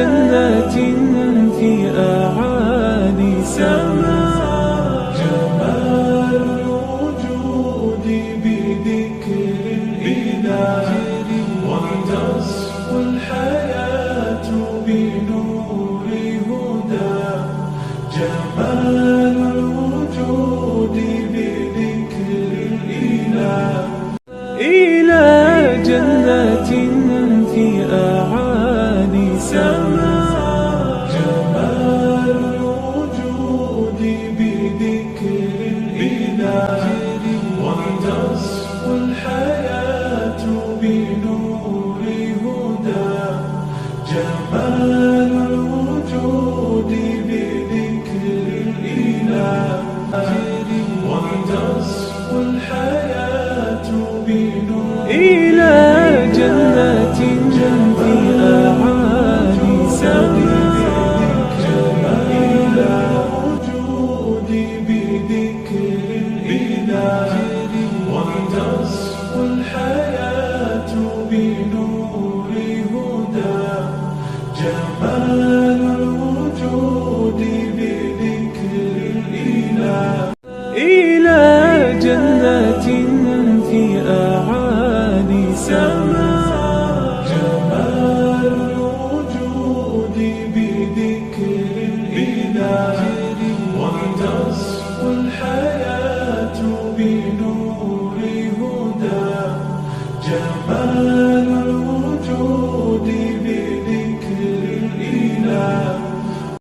جنة في أعالي سماء. جمال الوجود بذكر الإله، وتصفو الحياة بنور هدى. جمال الوجود بذكر الإله، إلى جنة في أعالي سماء. جمال الوجود بذكر الإله، وتصفو الحياة بنور هدى. جمال الوجود بذكر الإله، وتصفو الحياة بنور. إلى جنة في أعالي سماء. جمال الوجود بذكر الإله، وتصفو الحياة بنور هدى. جمال الوجود بذكر الإله، إلى جنة